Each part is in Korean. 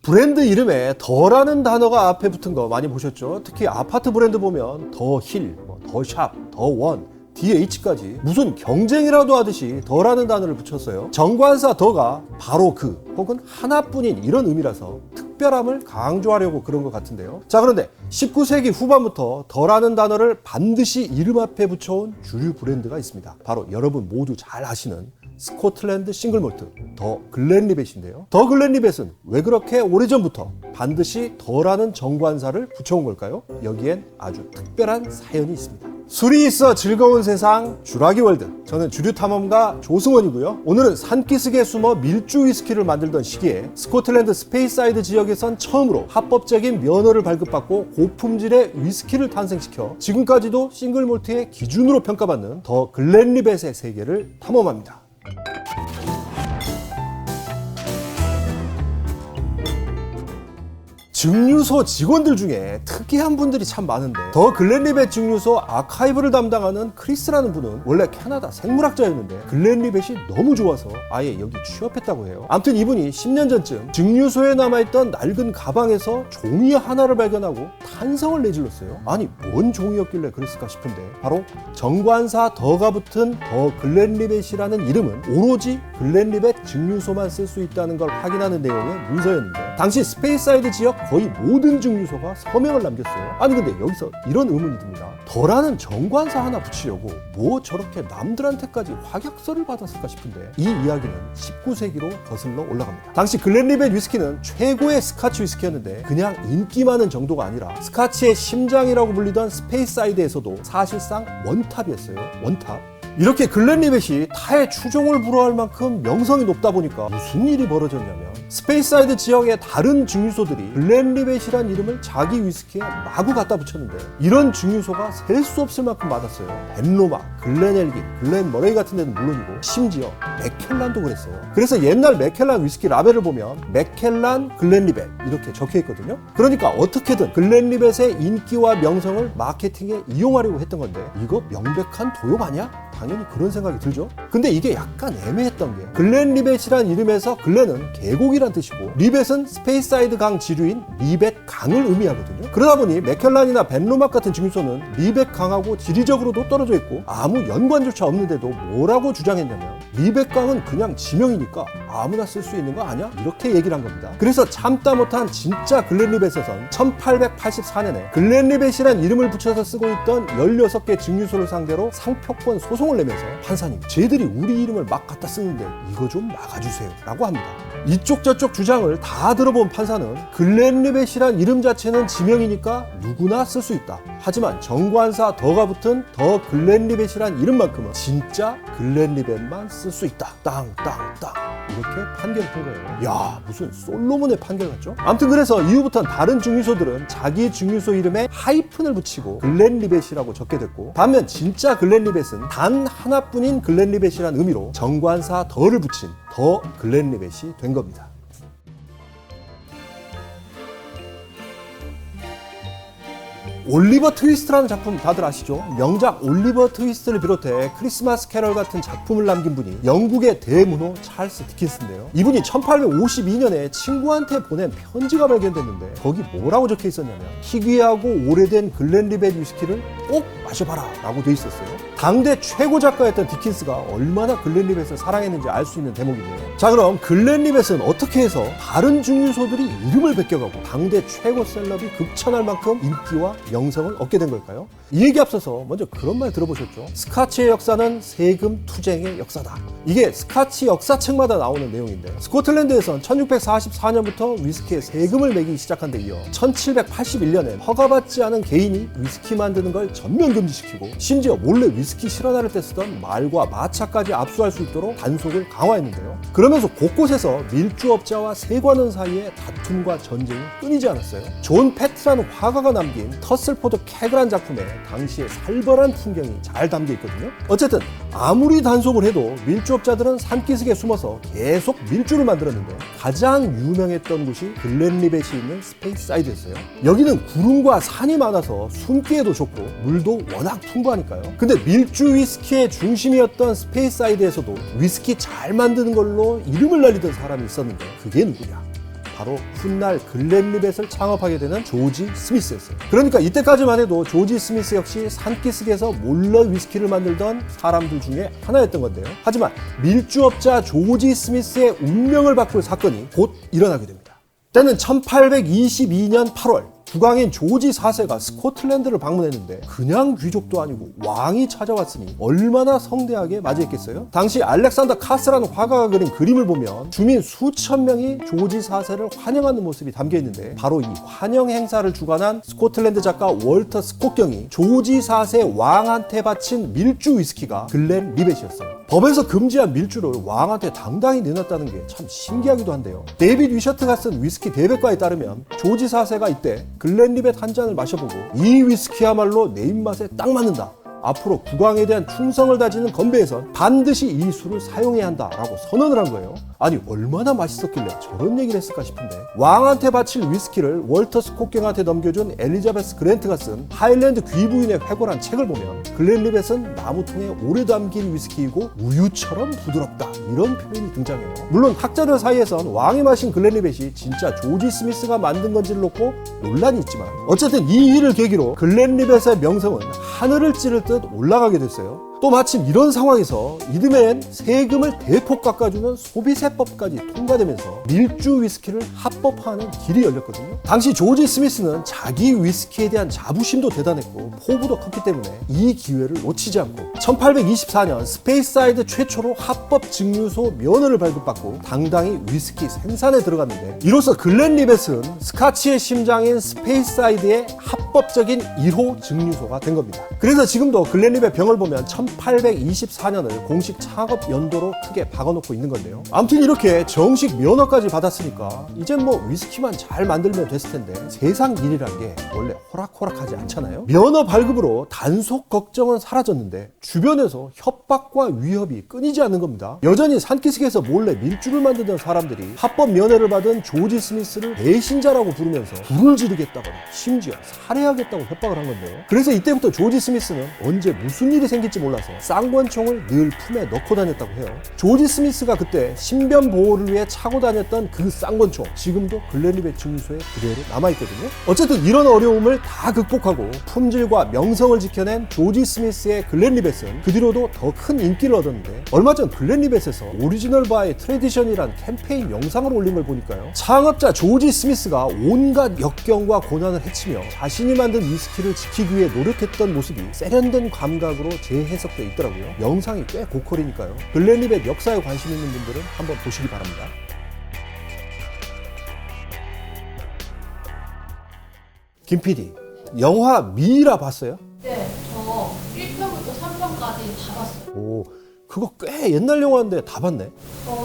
브랜드 이름에 더라는 단어가 앞에 붙은 거 많이 보셨죠? 특히 아파트 브랜드 보면 더 힐, 더 샵, 더 원, DH까지 무슨 경쟁이라도 하듯이 더라는 단어를 붙였어요. 정관사 더가 바로 그 혹은 하나뿐인 이런 의미라서 특별함을 강조하려고 그런 것 같은데요. 자, 그런데 19세기 후반부터 더라는 단어를 반드시 이름 앞에 붙여온 주류 브랜드가 있습니다. 바로 여러분 모두 잘 아시는 스코틀랜드 싱글몰트 더 글렌리벳인데요. 더 글렌리벳은 왜 그렇게 오래전부터 반드시 더라는 정관사를 붙여온 걸까요? 여기엔 아주 특별한 사연이 있습니다. 술이 있어 즐거운 세상 주라기 월드, 저는 주류탐험가 조승원이고요. 오늘은 산기슭에 숨어 밀주 위스키를 만들던 시기에 스코틀랜드 스페이사이드 지역에선 처음으로 합법적인 면허를 발급받고 고품질의 위스키를 탄생시켜 지금까지도 싱글몰트의 기준으로 평가받는 더 글렌리벳의 세계를 탐험합니다. 증류소 직원들 중에 특이한 분들이 참 많은데 더 글렌리벳 증류소 아카이브를 담당하는 크리스라는 분은 원래 캐나다 생물학자였는데 글렌리벳이 너무 좋아서 아예 여기 취업했다고 해요. 아무튼 이분이 10년 전쯤 증류소에 남아있던 낡은 가방에서 종이 하나를 발견하고 탄성을 내질렀어요. 아니 뭔 종이였길래 그랬을까 싶은데 바로 정관사 더가 붙은 더 글렌리벳이라는 이름은 오로지 글렌리벳 증류소만 쓸 수 있다는 걸 확인하는 내용의 문서였는데 당시 스페이사이드 지역 거의 모든 증류소가 서명을 남겼어요. 아니 근데 여기서 이런 의문이 듭니다. 더라는 정관사 하나 붙이려고 뭐 저렇게 남들한테까지 확약서를 받았을까 싶은데 이 이야기는 19세기로 거슬러 올라갑니다. 당시 글렌리벳 위스키는 최고의 스카치 위스키였는데 그냥 인기 많은 정도가 아니라 스카치의 심장이라고 불리던 스페이사이드에서도 사실상 원탑이었어요. 원탑. 이렇게 글렌리벳이 타의 추종을 불허할 만큼 명성이 높다 보니까 무슨 일이 벌어졌냐면 스페이사이드 지역의 다른 증류소들이 글렌리벳이란 이름을 자기 위스키에 마구 갖다 붙였는데 이런 증류소가 셀 수 없을 만큼 많았어요. 벤로마, 글렌엘긴, 글렌머레이 같은 데는 물론이고 심지어 맥켈란도 그랬어요. 그래서 옛날 맥켈란 위스키 라벨을 보면 맥켈란 글렌리벳 이렇게 적혀 있거든요. 그러니까 어떻게든 글렌리벳의 인기와 명성을 마케팅에 이용하려고 했던 건데 이거 명백한 도용 아니야? 당연히 그런 생각이 들죠. 근데 이게 약간 애매했던 게 글렌리벳이란 이름에서 글렌은 계곡이란 뜻이고 리벳은 스페이사이드 강 지류인 리벳 강을 의미하거든요. 그러다 보니 맥켈란이나 벤로막 같은 증류소는 리벳 강하고 지리적으로도 떨어져 있고 아무 연관조차 없는데도 뭐라고 주장했냐면 리벳 강은 그냥 지명이니까 아무나 쓸 수 있는 거 아니야? 이렇게 얘기를 한 겁니다. 그래서 참다 못한 진짜 글렌리벳에선 1884년에 글렌리벳이란 이름을 붙여서 쓰고 있던 16개 증류소를 상대로 상표권 소송을 내면서 판사님 쟤들이 우리 이름을 막 갖다 쓰는데 이거 좀 막아주세요 라고 합니다. 이쪽 저쪽 주장을 다 들어본 판사는 글렌리벳이란 이름 자체는 지명이니까 누구나 쓸 수 있다. 하지만 정관사 더가 붙은 더 글렌리벳이란 이름만큼은 진짜 글렌리벳만 쓸 수 있다. 땅땅땅 이렇게 판결한 거예요. 야 무슨 솔로몬의 판결 같죠? 아무튼 그래서 이후부터는 다른 증류소들은 자기 증류소 이름에 하이픈을 붙이고 글렌리벳이라고 적게 됐고 반면 진짜 글렌리벳은 단 하나뿐인 글렌리벳이란 의미로 정관사 더를 붙인 더 글렌리벳이 된 겁니다. 올리버 트위스트라는 작품 다들 아시죠? 명작 올리버 트위스트를 비롯해 크리스마스 캐럴 같은 작품을 남긴 분이 영국의 대문호 찰스 디킨스인데요. 이분이 1852년에 친구한테 보낸 편지가 발견됐는데 거기 뭐라고 적혀 있었냐면 희귀하고 오래된 글렌리벳 위스키를 꼭 마셔봐라 라고 돼 있었어요. 당대 최고 작가였던 디킨스가 얼마나 글렌리벳을 사랑했는지 알 수 있는 대목이네요. 자 그럼 글렌리벳은 어떻게 해서 다른 증류소들이 이름을 베껴가고 당대 최고 셀럽이 극찬할 만큼 인기와 명성을 얻게 된 걸까요? 이 얘기 앞서서 먼저 그런 말 들어보셨죠? 스카치의 역사는 세금 투쟁의 역사다. 이게 스카치 역사책마다 나오는 내용인데 스코틀랜드에선 1644년부터 위스키에 세금을 매기 시작한 데 이어 1781년에 허가받지 않은 개인이 위스키 만드는 걸 전면 금지시키고 심지어 몰래 위스키 실어나를 때 쓰던 말과 마차까지 압수할 수 있도록 단속을 강화했는데요. 그러면서 곳곳에서 밀주업자와 세관원 사이에 다툼과 전쟁이 끊이지 않았어요. 존 패트라는 화가가 남긴 터슬포드 캐그란 작품에 당시의 살벌한 풍경이 잘 담겨 있거든요. 어쨌든 아무리 단속을 해도 밀주업자들은 산기슭에 숨어서 계속 밀주를 만들었는데 가장 유명했던 곳이 글렌리벳이 있는 스페이사이드였어요. 여기는 구름과 산이 많아서 숨기에도 좋고 물도 워낙 풍부하니까요. 근데 밀주 위스키의 중심이었던 스페이사이드에서도 위스키 잘 만드는 걸로 이름을 날리던 사람이 있었는데 그게 누구냐? 바로 훗날 글렌리벳을 창업하게 되는 조지 스미스였어요. 그러니까 이때까지만 해도 조지 스미스 역시 산기슭에서 몰래 위스키를 만들던 사람들 중에 하나였던 건데요. 하지만 밀주업자 조지 스미스의 운명을 바꿀 사건이 곧 일어나게 됩니다. 때는 1822년 8월 국왕인 조지 4세가 스코틀랜드를 방문했는데 그냥 귀족도 아니고 왕이 찾아왔으니 얼마나 성대하게 맞이했겠어요? 당시 알렉산더 카스라는 화가가 그린 그림을 보면 주민 수천 명이 조지 4세를 환영하는 모습이 담겨 있는데 바로 이 환영 행사를 주관한 스코틀랜드 작가 월터 스콧경이 조지 4세 왕한테 바친 밀주 위스키가 글렌리벳이었어요. 법에서 금지한 밀주를 왕한테 당당히 내놨다는 게 참 신기하기도 한데요. 데이비드 위셔트가 쓴 위스키 대백과에 따르면 조지 4세가 이때 글렌리벳 한 잔을 마셔보고 이 위스키야말로 내 입맛에 딱 맞는다. 앞으로 국왕에 대한 충성을 다지는 건배에선 반드시 이 술을 사용해야 한다라고 선언을 한 거예요. 아니 얼마나 맛있었길래 저런 얘기를 했을까 싶은데 왕한테 바칠 위스키를 월터 스콧경한테 넘겨준 엘리자베스 그랜트가 쓴 하일랜드 귀부인의 회고란 책을 보면 글렌리벳은 나무통에 오래 담긴 위스키이고 우유처럼 부드럽다 이런 표현이 등장해요. 물론 학자들 사이에선 왕이 마신 글렌리벳이 진짜 조지 스미스가 만든 건지를 놓고 논란이 있지만 어쨌든 이 일을 계기로 글렌리벳의 명성은 하늘을 찌를 듯 올라가게 됐어요. 또 마침 이런 상황에서 이듬해엔 세금을 대폭 깎아주는 소비세법까지 통과되면서 밀주 위스키를 합법화하는 길이 열렸거든요. 당시 조지 스미스는 자기 위스키에 대한 자부심도 대단했고 포부도 컸기 때문에 이 기회를 놓치지 않고 1824년 스페이스사이드 최초로 합법 증류소 면허를 발급받고 당당히 위스키 생산에 들어갔는데 이로써 글렌리벳은 스카치의 심장인 스페이스사이드의 합법적인 1호 증류소가 된 겁니다. 그래서 지금도 글렌리벳 병을 보면 1824년을 공식 창업 연도로 크게 박아놓고 있는 건데요. 아무튼 이렇게 정식 면허까지 받았으니까 이젠 뭐 위스키만 잘 만들면 됐을 텐데 세상 일이란 게 원래 호락호락하지 않잖아요. 면허 발급으로 단속 걱정은 사라졌는데 주변에서 협박과 위협이 끊이지 않는 겁니다. 여전히 산기슭에서 몰래 밀주를 만드던 사람들이 합법 면허를 받은 조지 스미스를 배신자라고 부르면서 불을 지르겠다거나 심지어 살해하겠다고 협박을 한 건데요. 그래서 이때부터 조지 스미스는 언제 무슨 일이 생길지 몰라서 쌍권총을 늘 품에 넣고 다녔다고 해요. 조지 스미스가 그때 신변 보호를 위해 차고 다녔던 그 쌍권총 지금도 글렌리벳 증류소에 그대로 남아있거든요. 어쨌든 이런 어려움을 다 극복하고 품질과 명성을 지켜낸 조지 스미스의 글렌리벳은 그 뒤로도 더 큰 인기를 얻었는데 얼마 전 글렌리벳에서 오리지널 바이 트래디션이란 캠페인 영상을 올린 걸 보니까요. 창업자 조지 스미스가 온갖 역경과 고난을 헤치며 자신이 만든 위스키를 지키기 위해 노력했던 모습이 세련된 감각으로 재해석되어 있더라고요. 영상이 꽤 고퀄이니까요. 글렌리벳 역사에 관심 있는 분들은 한번 보시기 바랍니다. 김 PD, 영화 미이라 봤어요? 네, 저 1편부터 3편까지 다 봤어요. 오, 그거 꽤 옛날 영화인데 다 봤네.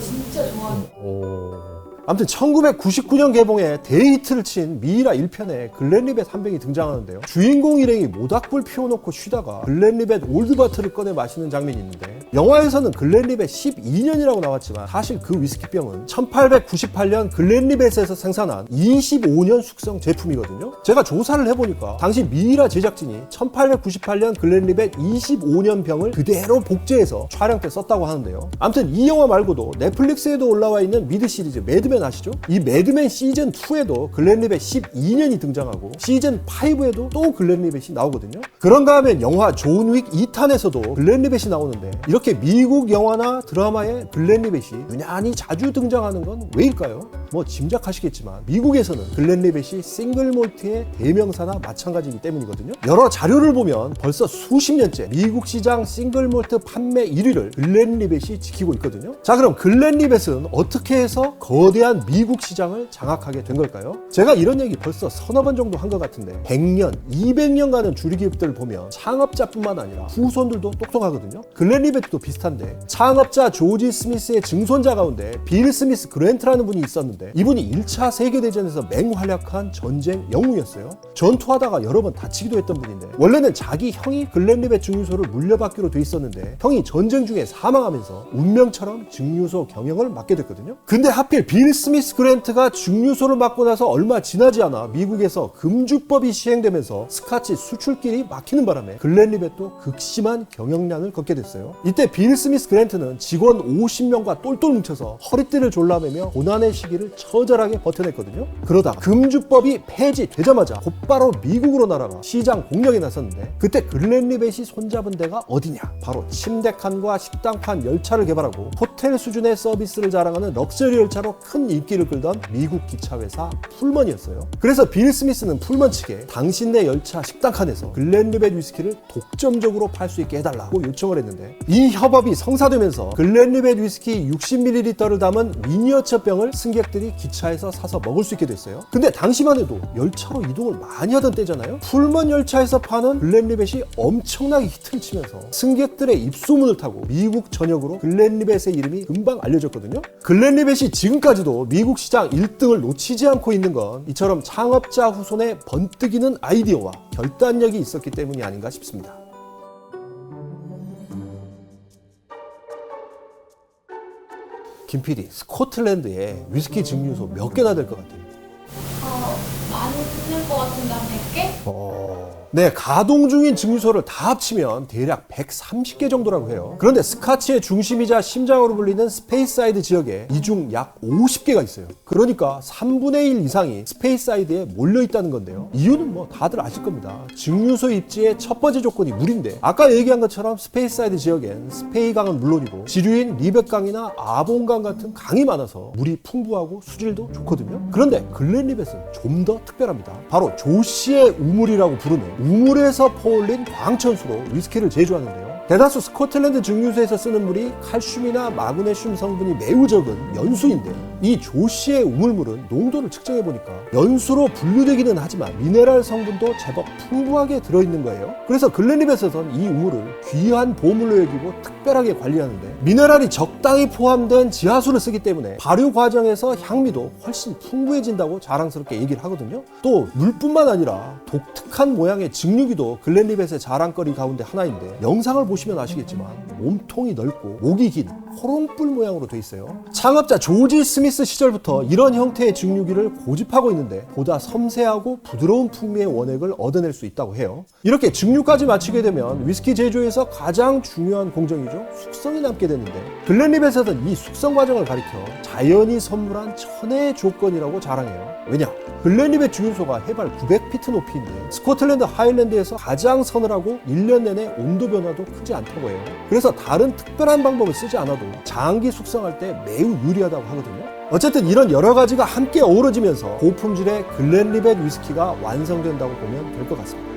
진짜 좋아합니다. 아무튼 1999년 개봉에 데이트를 친 미이라 1편에 글렌리벳 한 병이 등장하는데요. 주인공 일행이 모닥불 피워놓고 쉬다가 글렌리벳 올드바트를 꺼내 마시는 장면이 있는데 영화에서는 글렌리벳 12년이라고 나왔지만 사실 그 위스키병은 1898년 글렌리벳에서 생산한 25년 숙성 제품이거든요. 제가 조사를 해보니까 당시 미이라 제작진이 1898년 글렌리벳 25년 병을 그대로 복제해서 촬영 때 썼다고 하는데요. 아무튼 이 영화 말고도 넷플릭스에도 올라와 있는 미드 시리즈 매드맨 아시죠? 이 매드맨 시즌 2에도 글렌리벳 12년이 등장하고 시즌 5에도 또 글렌리벳이 나오거든요. 그런가 하면 영화 존 윅 2탄에서도 글렌리벳이 나오는데 이렇게 미국 영화나 드라마에 글렌리벳이 유난히 자주 등장하는 건 왜일까요? 뭐 짐작하시겠지만 미국에서는 글렌리벳이 싱글 몰트의 대명사나 마찬가지이기 때문이거든요. 여러 자료를 보면 벌써 수십 년째 미국 시장 싱글 몰트 판매 1위를 글렌리벳이 지키고 있거든요. 자, 그럼 글렌리벳은 어떻게 해서 거대한 미국 시장을 장악하게 된 걸까요? 제가 이런 얘기 벌써 서너 번 정도 한 것 같은데 100년, 200년 가는 주류기업들을 보면 창업자뿐만 아니라 후손들도 똑똑하거든요. 글렌리벳도 비슷한데 창업자 조지 스미스의 증손자 가운데 빌 스미스 그랜트라는 분이 있었는데 이분이 1차 세계대전에서 맹활약한 전쟁 영웅이었어요. 전투하다가 여러 번 다치기도 했던 분인데 원래는 자기 형이 글렌리벳 증류소를 물려받기로 돼 있었는데 형이 전쟁 중에 사망하면서 운명처럼 증류소 경영을 맡게 됐거든요. 근데 하필 빌 스미스 그랜트가 증류소를 맡고 나서 얼마 지나지 않아 미국에서 금주법이 시행되면서 스카치 수출길이 막히는 바람에 글렌리벳도 극심한 경영난을 겪게 됐어요. 이때 빌 스미스 그랜트는 직원 50명과 똘똘 뭉쳐서 허리띠를 졸라매며 고난의 시기를 처절하게 버텨냈거든요. 그러다 금주법이 폐지되자마자 곧바로 미국으로 날아가 시장 공략에 나섰는데, 그때 글렌리벳이 손잡은 데가 어디냐? 바로 침대칸과 식당판 열차를 개발하고 호텔 수준의 서비스를 자랑하는 럭셔리 열차로 큰 인기를 끌던 미국 기차회사 풀먼이었어요. 그래서 빌 스미스는 풀먼 측에 당신네 열차 식당칸에서 글렌리벳 위스키를 독점적으로 팔 수 있게 해달라고 요청을 했는데, 이 협업이 성사되면서 글렌리벳 위스키 60ml를 담은 미니어처 병을 승객들이 기차에서 사서 먹을 수 있게 됐어요. 근데 당시만 해도 열차로 이동을 많이 하던 때잖아요. 풀먼 열차에서 파는 글렌리벳이 엄청나게 히트를 치면서 승객들의 입소문을 타고 미국 전역으로 글렌리벳의 이름이 금방 알려졌거든요. 글렌리벳이 지금까지도 미국 시장 1등을 놓치지 않고 있는 건 이처럼 창업자 후손의 번뜩이는 아이디어와 결단력이 있었기 때문이 아닌가 싶습니다. 김 PD, 스코틀랜드에 위스키 증류소 몇 개나 될 것 같아요? 많을 것 같은데 한 100개? 네, 가동 중인 증류소를 다 합치면 대략 130개 정도라고 해요. 그런데 스카치의 중심이자 심장으로 불리는 스페이사이드 지역에 이 중 약 50개가 있어요. 그러니까 3분의 1 이상이 스페이사이드에 몰려있다는 건데요. 이유는 뭐 다들 아실 겁니다. 증류소 입지의 첫 번째 조건이 물인데, 아까 얘기한 것처럼 스페이사이드 지역엔 스페이강은 물론이고 지류인 리벳강이나 아봉강 같은 강이 많아서 물이 풍부하고 수질도 좋거든요. 그런데 글렌리벳은 좀 더 특별합니다. 바로 조씨의 우물이라고 부르는 우물에서 퍼올린 광천수로 위스키를 제조하는데요. 대다수 스코틀랜드 증류소에서 쓰는 물이 칼슘이나 마그네슘 성분이 매우 적은 연수인데, 이 조씨의 우물물은 농도를 측정해보니까 연수로 분류되기는 하지만 미네랄 성분도 제법 풍부하게 들어있는 거예요. 그래서 글렌리벳에선 이 우물을 귀한 보물로 여기고 특별하게 관리하는데, 미네랄이 적당히 포함된 지하수를 쓰기 때문에 발효 과정에서 향미도 훨씬 풍부해진다고 자랑스럽게 얘기를 하거든요. 또 물뿐만 아니라 독특한 모양의 증류기도 글렌리벳의 자랑거리 가운데 하나인데, 영상을 보시면 아시겠지만 몸통이 넓고 목이 긴 호롱불 모양으로 돼 있어요. 창업자 조지 스미스 시절부터 이런 형태의 증류기를 고집하고 있는데, 보다 섬세하고 부드러운 풍미의 원액을 얻어낼 수 있다고 해요. 이렇게 증류까지 마치게 되면 위스키 제조에서 가장 중요한 공정이죠. 숙성이 남게 되는데, 글렌리벳에서는 이 숙성 과정을 가리켜 자연이 선물한 천혜의 조건이라고 자랑해요. 왜냐? 글렌리벳 증류소가 해발 900피트 높이인데 스코틀랜드 하일랜드에서 가장 서늘하고 1년 내내 온도 변화도 크지 않다고 해요. 그래서 다른 특별한 방법을 쓰지 않아도 장기 숙성할 때 매우 유리하다고 하거든요. 어쨌든 이런 여러 가지가 함께 어우러지면서 고품질의 글렌리벳 위스키가 완성된다고 보면 될 것 같습니다.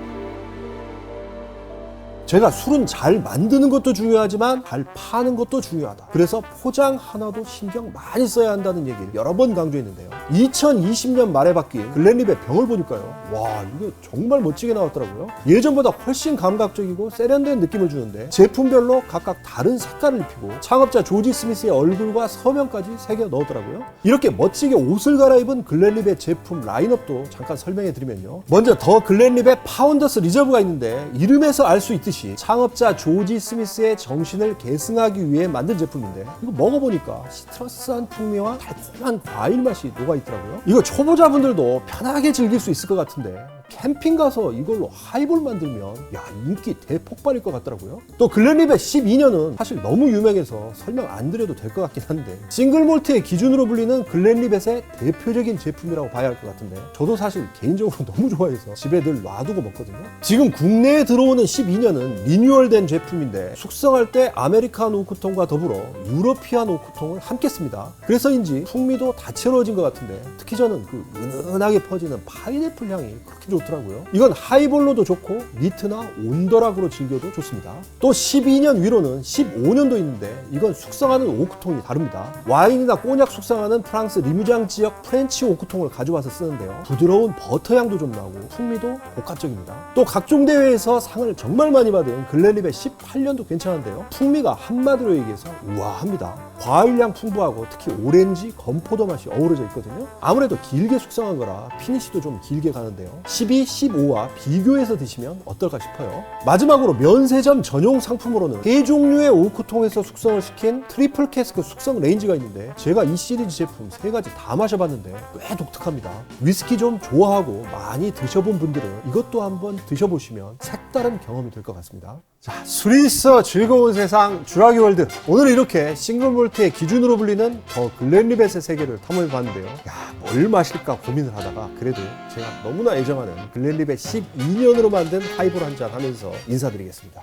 제가 술은 잘 만드는 것도 중요하지만 잘 파는 것도 중요하다. 그래서 포장 하나도 신경 많이 써야 한다는 얘기를 여러 번 강조했는데요. 2020년 말에 바뀐 글렌리벳 병을 보니까요, 와, 이게 정말 멋지게 나왔더라고요. 예전보다 훨씬 감각적이고 세련된 느낌을 주는데, 제품별로 각각 다른 색깔을 입히고 창업자 조지 스미스의 얼굴과 서명까지 새겨 넣었더라고요. 이렇게 멋지게 옷을 갈아입은 글렌리벳 제품 라인업도 잠깐 설명해 드리면요. 먼저 더 글렌리벳 파운더스 리저브가 있는데, 이름에서 알 수 있듯이 창업자 조지 스미스의 정신을 계승하기 위해 만든 제품인데, 이거 먹어보니까 시트러스한 풍미와 달콤한 과일 맛이 녹아있더라고요. 이거 초보자분들도 편하게 즐길 수 있을 것 같은데, 캠핑 가서 이걸로 하이볼 만들면 야, 인기 대폭발일 것 같더라고요. 또 글렌리벳 12년은 사실 너무 유명해서 설명 안 드려도 될 것 같긴 한데, 싱글몰트의 기준으로 불리는 글렌리벳의 대표적인 제품이라고 봐야 할 것 같은데, 저도 사실 개인적으로 너무 좋아해서 집에 늘 놔두고 먹거든요. 지금 국내에 들어오는 12년은 리뉴얼된 제품인데, 숙성할 때 아메리칸 오크통과 더불어 유러피안 오크통을 함께 씁니다. 그래서인지 풍미도 다채로워진 것 같은데, 특히 저는 그 은은하게 퍼지는 파인애플 향이 그렇게 좋더라고요. 이건 하이볼로도 좋고 니트나 온더락으로 즐겨도 좋습니다. 또 12년 위로는 15년도 있는데, 이건 숙성하는 오크통이 다릅니다. 와인이나 꼬냑 숙성하는 프랑스 리무장 지역 프렌치 오크통을 가져와서 쓰는데요. 부드러운 버터향도 좀 나고 풍미도 복합적입니다. 또 각종 대회에서 상을 정말 많이 받은 글렌리벳 18년도 괜찮은데요. 풍미가 한마디로 얘기해서 우아합니다. 과일향 풍부하고 특히 오렌지, 건포도 맛이 어우러져 있거든요. 아무래도 길게 숙성한 거라 피니시도 좀 길게 가는데요. 12, 15와 비교해서 드시면 어떨까 싶어요. 마지막으로 면세점 전용 상품으로는 세 종류의 오크통에서 숙성을 시킨 트리플 캐스크 숙성 레인지가 있는데 제가 이 시리즈 제품 세 가지 다 마셔봤는데 꽤 독특합니다. 위스키 좀 좋아하고 많이 드셔본 분들은 이것도 한번 드셔보시면 색다른 경험이 될 것 같습니다. 자, 술이 있어 즐거운 세상 주라기 월드. 오늘은 이렇게 싱글 몰트의 기준으로 불리는 더 글렌리벳의 세계를 탐험해봤는데요. 야, 뭘 마실까 고민을 하다가 그래도 제가 너무나 애정하는 글렌리벳 12년으로 만든 하이볼 한 잔 하면서 인사드리겠습니다.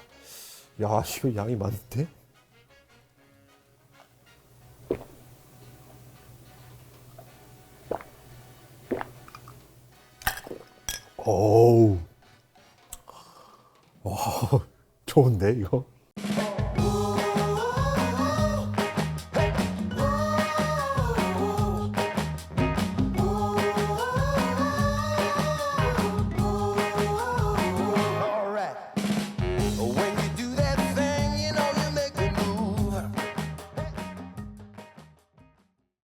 야, 이거 양이 많은데? 어우. 와, 좋은데 이거?